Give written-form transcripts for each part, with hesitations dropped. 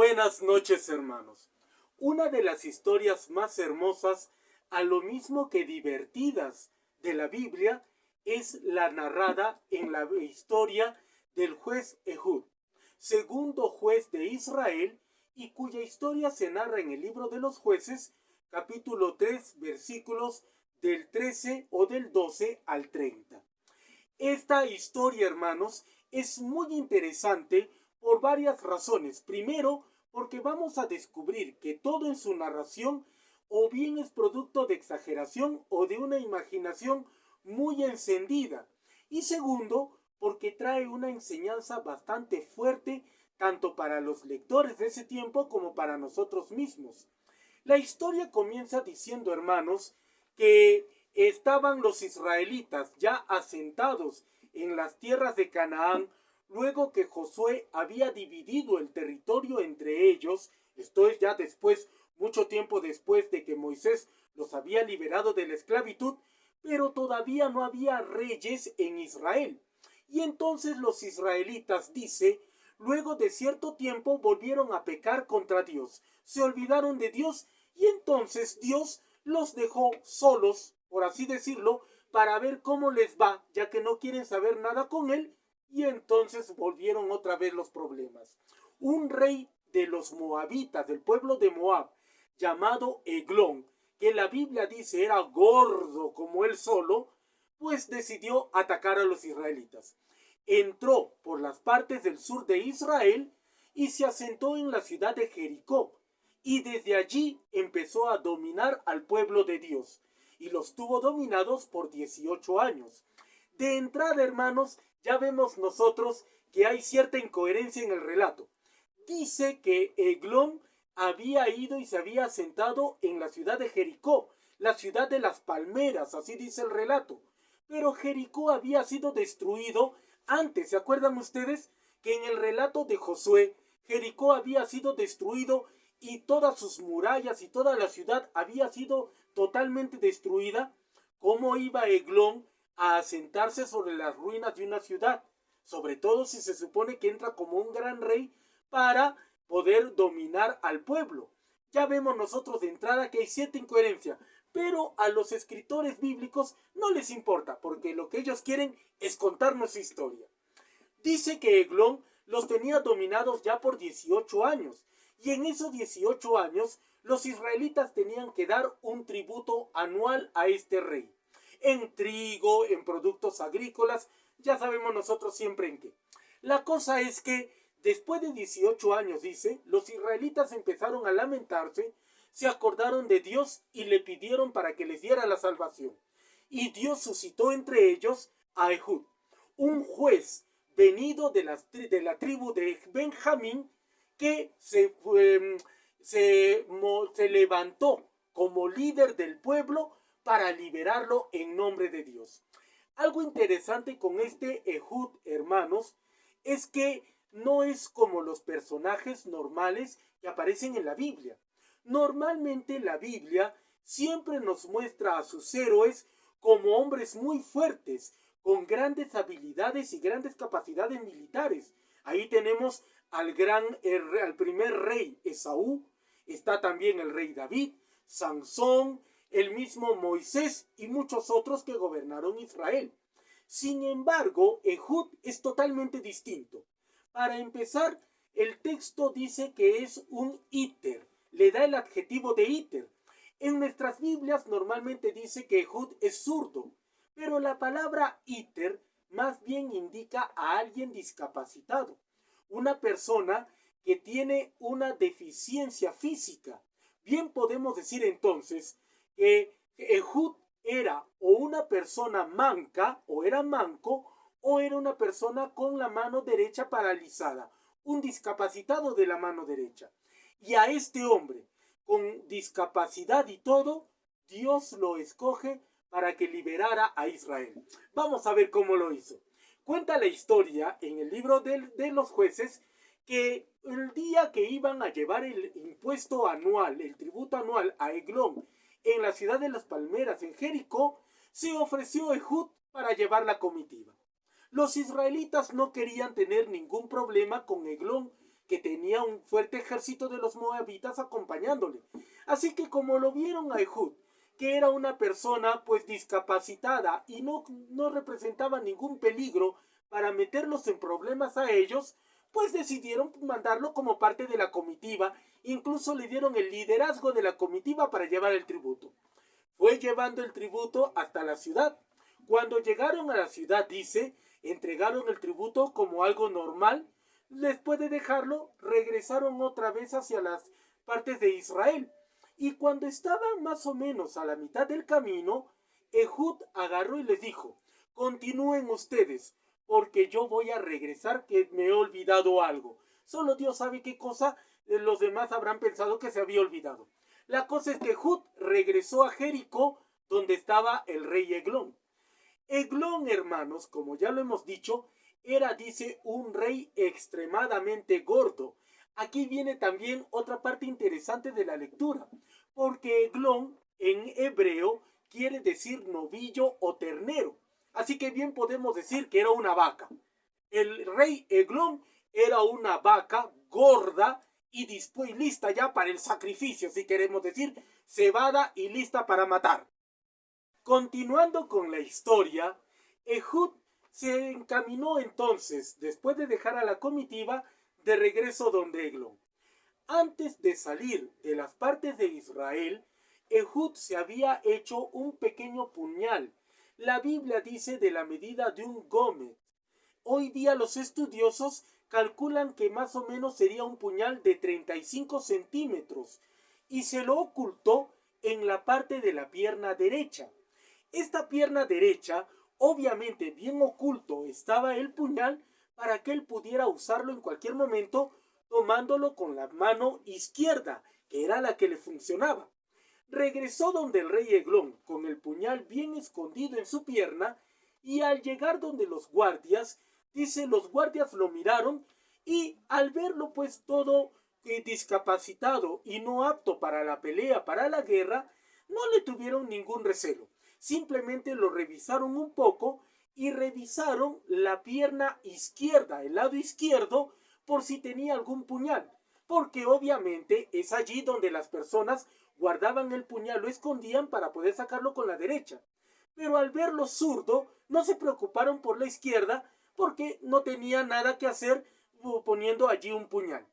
Buenas noches, hermanos. Una de las historias más hermosas, a lo mismo que divertidas de la Biblia, es la narrada en la historia del juez Ehud, segundo juez de Israel, y cuya historia se narra en el libro de los jueces, capítulo 3, versículos del 13 o del 12 al 30. Esta historia, hermanos, es muy interesante por varias razones. Primero, porque vamos a descubrir que todo en su narración o bien es producto de exageración o de una imaginación muy encendida. Y segundo, porque trae una enseñanza bastante fuerte tanto para los lectores de ese tiempo como para nosotros mismos. La historia comienza diciendo, hermanos, que estaban los israelitas ya asentados en las tierras de Canaán, luego que Josué había dividido el territorio entre ellos. Esto es ya después, mucho tiempo después de que Moisés los había liberado de la esclavitud, pero todavía no había reyes en Israel. Y entonces los israelitas, dice, luego de cierto tiempo volvieron a pecar contra Dios, se olvidaron de Dios, y entonces Dios los dejó solos, por así decirlo, para ver cómo les va, ya que no quieren saber nada con él, y entonces volvieron otra vez los problemas. Un rey de los moabitas, del pueblo de Moab, llamado Eglón, que la Biblia dice era gordo como él solo, pues decidió atacar a los israelitas. Entró por las partes del sur de Israel y se asentó en la ciudad de Jericó, y desde allí empezó a dominar al pueblo de Dios, y los tuvo dominados por 18 años. De entrada, hermanos, ya vemos nosotros que hay cierta incoherencia en el relato. Dice que Eglón había ido y se había asentado en la ciudad de Jericó, la ciudad de las palmeras, así dice el relato. Pero Jericó había sido destruido antes. ¿Se acuerdan ustedes que en el relato de Josué, Jericó había sido destruido y todas sus murallas y toda la ciudad había sido totalmente destruida? ¿Cómo iba Eglón a asentarse sobre las ruinas de una ciudad? Sobre todo si se supone que entra como un gran rey para poder dominar al pueblo. Ya vemos nosotros de entrada que hay cierta incoherencia, pero a los escritores bíblicos no les importa, porque lo que ellos quieren es contarnos su historia. Dice que Eglón los tenía dominados ya por 18 años, y en esos 18 años los israelitas tenían que dar un tributo anual a este rey, en trigo, en productos agrícolas, ya sabemos nosotros siempre en qué. La cosa es que después de 18 años, dice, los israelitas empezaron a lamentarse, se acordaron de Dios y le pidieron para que les diera la salvación. Y Dios suscitó entre ellos a Ehud, un juez venido de la tribu de Benjamín, que se levantó como líder del pueblo para liberarlo en nombre de Dios. Algo interesante con este Ehud, hermanos, es que no es como los personajes normales que aparecen en la Biblia. Normalmente la Biblia siempre nos muestra a sus héroes como hombres muy fuertes, con grandes habilidades y grandes capacidades militares. Ahí tenemos al primer rey Esaú, está también el rey David, Sansón, el mismo Moisés y muchos otros que gobernaron Israel. Sin embargo, Ehud es totalmente distinto. Para empezar, el texto dice que es un íter, le da el adjetivo de íter. En nuestras Biblias normalmente dice que Ehud es zurdo, pero la palabra íter más bien indica a alguien discapacitado, una persona que tiene una deficiencia física. Bien podemos decir entonces que Ehud era o una persona manca, o era manco, o era una persona con la mano derecha paralizada, un discapacitado de la mano derecha. Y a este hombre, con discapacidad y todo, Dios lo escoge para que liberara a Israel. Vamos a ver cómo lo hizo. Cuenta la historia en el libro de los jueces que el día que iban a llevar el impuesto anual, el tributo anual a Eglón, en la ciudad de las palmeras, en Jericó, se ofreció Ehud para llevar la comitiva. Los israelitas no querían tener ningún problema con Eglón, que tenía un fuerte ejército de los moabitas acompañándole. Así que como lo vieron a Ehud, que era una persona pues discapacitada y no representaba ningún peligro para meterlos en problemas a ellos, pues decidieron mandarlo como parte de la comitiva. Incluso le dieron el liderazgo de la comitiva para llevar el tributo. Fue llevando el tributo hasta la ciudad. Cuando llegaron a la ciudad, dice, entregaron el tributo como algo normal. Después de dejarlo, regresaron otra vez hacia las partes de Israel. Y cuando estaban más o menos a la mitad del camino, Ehud agarró y les dijo: continúen ustedes, porque yo voy a regresar, que me he olvidado algo. Solo Dios sabe qué cosa los demás habrán pensado que se había olvidado. La cosa es que Ehud regresó a Jericó, donde estaba el rey Eglón. Eglón, hermanos, como ya lo hemos dicho, era, dice, un rey extremadamente gordo. Aquí viene también otra parte interesante de la lectura, porque Eglón en hebreo quiere decir novillo o ternero. Así que bien podemos decir que era una vaca. El rey Eglón era una vaca gorda y lista ya para el sacrificio, si queremos decir, cebada y lista para matar. Continuando con la historia, Ehud se encaminó entonces, después de dejar a la comitiva, de regreso donde Eglón. Antes de salir de las partes de Israel, Ehud se había hecho un pequeño puñal. La Biblia dice de la medida de un gómez. Hoy día los estudiosos calculan que más o menos sería un puñal de 35 centímetros y se lo ocultó en la parte de la pierna derecha. Esta pierna derecha, obviamente bien oculto estaba el puñal para que él pudiera usarlo en cualquier momento tomándolo con la mano izquierda, que era la que le funcionaba. Regresó donde el rey Eglón con el puñal bien escondido en su pierna y al llegar donde los guardias, dice, los guardias lo miraron y al verlo pues todo discapacitado y no apto para la pelea, para la guerra, no le tuvieron ningún recelo. Simplemente lo revisaron un poco y revisaron la pierna izquierda, el lado izquierdo, por si tenía algún puñal. Porque obviamente es allí donde las personas guardaban el puñal, lo escondían para poder sacarlo con la derecha. Pero al verlo zurdo, no se preocuparon por la izquierda porque no tenía nada que hacer poniendo allí un puñal.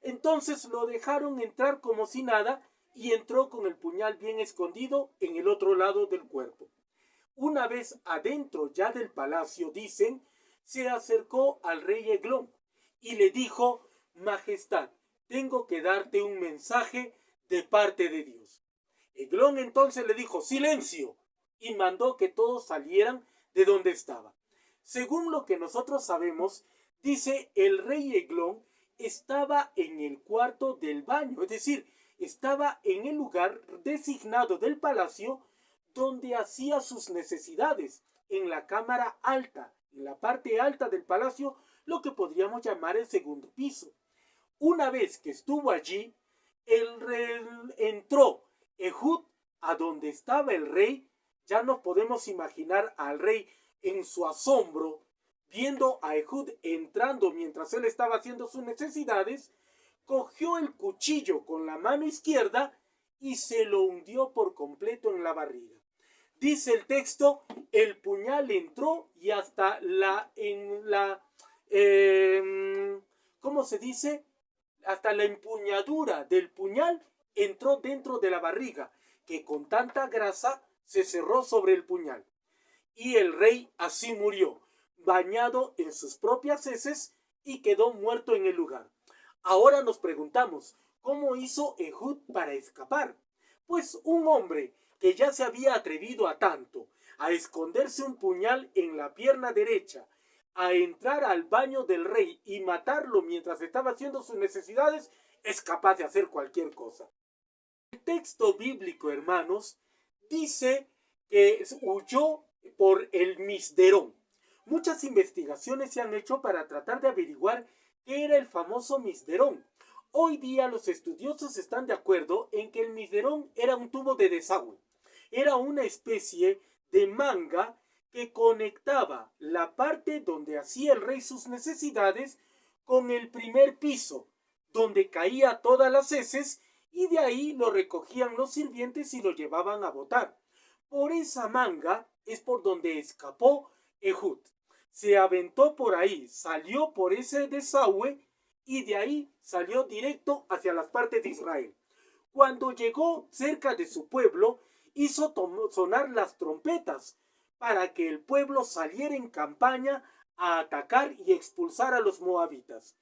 Entonces lo dejaron entrar como si nada y entró con el puñal bien escondido en el otro lado del cuerpo. Una vez adentro ya del palacio, dicen, se acercó al rey Eglón y le dijo: Majestad, tengo que darte un mensaje de parte de Dios. Eglón entonces le dijo: silencio, y mandó que todos salieran de donde estaba. Según lo que nosotros sabemos, dice, el rey Eglón estaba en el cuarto del baño, es decir, estaba en el lugar designado del palacio donde hacía sus necesidades, en la cámara alta, en la parte alta del palacio, lo que podríamos llamar el segundo piso. Una vez que estuvo allí, entró Ehud a donde estaba el rey. Ya nos podemos imaginar al rey en su asombro, viendo a Ehud entrando mientras él estaba haciendo sus necesidades. Cogió el cuchillo con la mano izquierda y se lo hundió por completo en la barriga. Dice el texto, el puñal entró y hasta ¿cómo se dice? Hasta la empuñadura del puñal entró dentro de la barriga, que con tanta grasa se cerró sobre el puñal. Y el rey así murió, bañado en sus propias heces, y quedó muerto en el lugar. Ahora nos preguntamos, ¿cómo hizo Ehud para escapar? Pues un hombre que ya se había atrevido a tanto, a esconderse un puñal en la pierna derecha, a entrar al baño del rey y matarlo mientras estaba haciendo sus necesidades, es capaz de hacer cualquier cosa. El texto bíblico, hermanos, dice que huyó por el Misderón. Muchas investigaciones se han hecho para tratar de averiguar qué era el famoso Misderón. Hoy día los estudiosos están de acuerdo en que el Misderón era un tubo de desagüe. Era una especie de manga que conectaba la parte donde hacía el rey sus necesidades con el primer piso, donde caía todas las heces, y de ahí lo recogían los sirvientes y lo llevaban a botar. Por esa manga es por donde escapó Ehud. Se aventó por ahí, salió por ese desagüe y de ahí salió directo hacia las partes de Israel. Cuando llegó cerca de su pueblo, hizo sonar las trompetas para que el pueblo saliera en campaña a atacar y expulsar a los moabitas.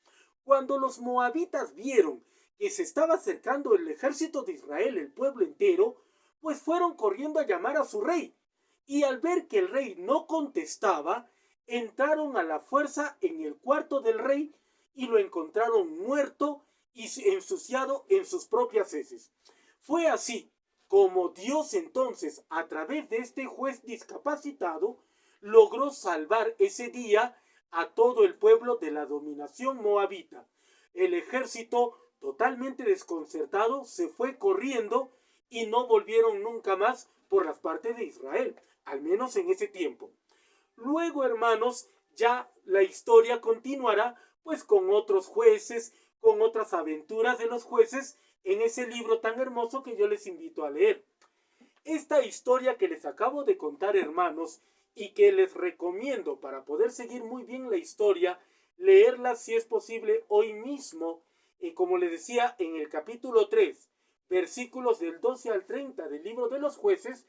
Cuando los moabitas vieron que se estaba acercando el ejército de Israel, el pueblo entero, pues fueron corriendo a llamar a su rey. Y al ver que el rey no contestaba, entraron a la fuerza en el cuarto del rey y lo encontraron muerto y ensuciado en sus propias heces. Fue así como Dios entonces, a través de este juez discapacitado, logró salvar ese día a todo el pueblo de la dominación moabita. El ejército, totalmente desconcertado, se fue corriendo y no volvieron nunca más por las partes de Israel, al menos en ese tiempo. Luego, hermanos, ya la historia continuará pues con otros jueces, con otras aventuras de los jueces en ese libro tan hermoso que yo les invito a leer. Esta historia que les acabo de contar, hermanos, y que les recomiendo para poder seguir muy bien la historia, leerla si es posible hoy mismo, como les decía en el capítulo 3, versículos del 12 al 30 del libro de los jueces,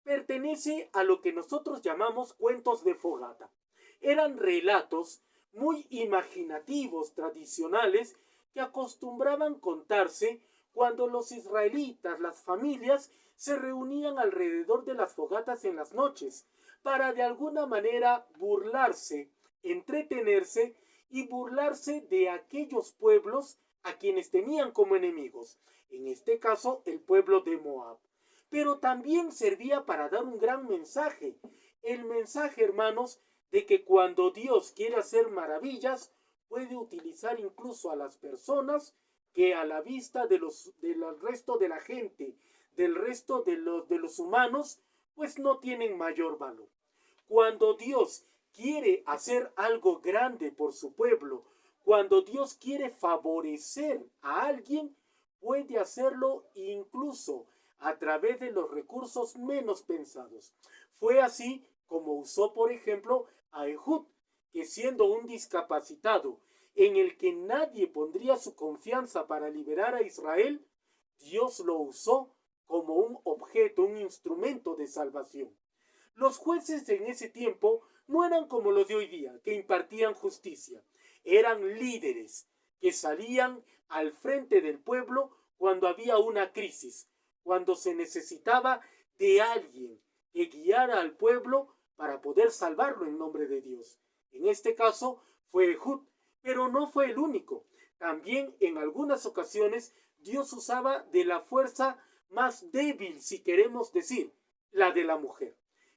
pertenece a lo que nosotros llamamos cuentos de fogata. Eran relatos muy imaginativos, tradicionales, que acostumbraban contarse cuando los israelitas, las familias, se reunían alrededor de las fogatas en las noches, para de alguna manera burlarse, entretenerse y burlarse de aquellos pueblos a quienes tenían como enemigos, en este caso el pueblo de Moab. Pero también servía para dar un gran mensaje, el mensaje, hermanos, de que cuando Dios quiere hacer maravillas, puede utilizar incluso a las personas que a la vista del resto de la gente, del resto de los humanos, pues no tienen mayor valor. Cuando Dios quiere hacer algo grande por su pueblo, cuando Dios quiere favorecer a alguien, puede hacerlo incluso a través de los recursos menos pensados. Fue así como usó, por ejemplo, a Ehud, que siendo un discapacitado en el que nadie pondría su confianza para liberar a Israel, Dios lo usó como un objeto, un instrumento de salvación. Los jueces en ese tiempo no eran como los de hoy día, que impartían justicia. Eran líderes que salían al frente del pueblo cuando había una crisis, cuando se necesitaba de alguien que guiara al pueblo para poder salvarlo en nombre de Dios. En este caso fue Ehud, pero no fue el único. También en algunas ocasiones Dios usaba de la fuerza más débil, si queremos decir, la de la mujer,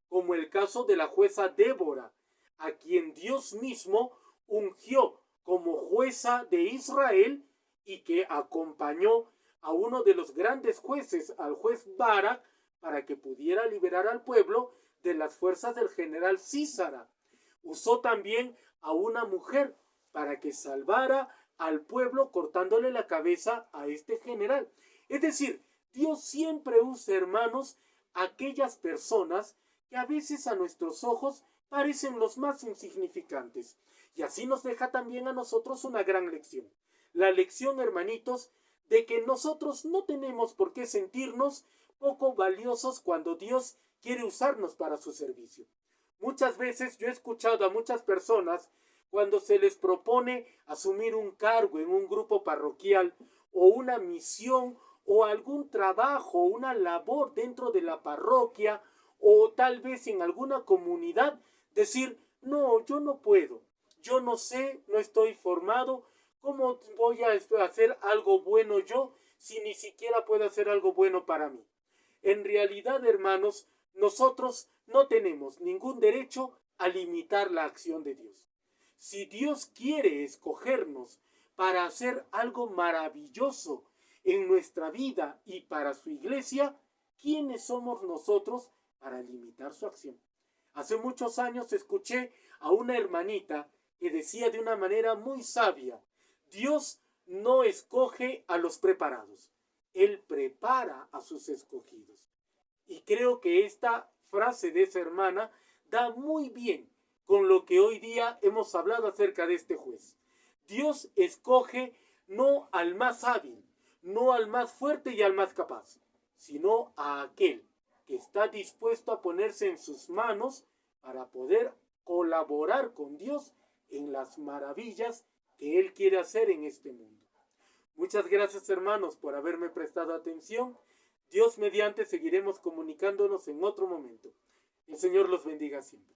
como el caso de la jueza Débora, a quien Dios mismo ungió como jueza de Israel y que acompañó a uno de los grandes jueces, al juez Barak, para que pudiera liberar al pueblo de las fuerzas del general Sísara. Usó también a una mujer para que salvara al pueblo cortándole la cabeza a este general. Es decir, Dios siempre usa, hermanos, aquellas personas que a veces a nuestros ojos parecen los más insignificantes. Y así nos deja también a nosotros una gran lección. La lección, hermanitos, de que nosotros no tenemos por qué sentirnos poco valiosos cuando Dios quiere usarnos para su servicio. Muchas veces yo he escuchado a muchas personas cuando se les propone asumir un cargo en un grupo parroquial o una misión o algún trabajo, una labor dentro de la parroquia o tal vez en alguna comunidad, decir, no, yo no puedo, yo no sé, no estoy formado, ¿cómo voy a hacer algo bueno yo si ni siquiera puedo hacer algo bueno para mí? En realidad, hermanos, nosotros no tenemos ningún derecho a limitar la acción de Dios. Si Dios quiere escogernos para hacer algo maravilloso en nuestra vida y para su iglesia, ¿quiénes somos nosotros para limitar su acción? Hace muchos años escuché a una hermanita que decía de una manera muy sabia, Dios no escoge a los preparados, Él prepara a sus escogidos. Y creo que esta frase de esa hermana da muy bien con lo que hoy día hemos hablado acerca de este juez. Dios escoge no al más hábil, no al más fuerte y al más capaz, sino a aquel que está dispuesto a ponerse en sus manos para poder colaborar con Dios en las maravillas que Él quiere hacer en este mundo. Muchas gracias, hermanos, por haberme prestado atención. Dios mediante seguiremos comunicándonos en otro momento. El Señor los bendiga siempre.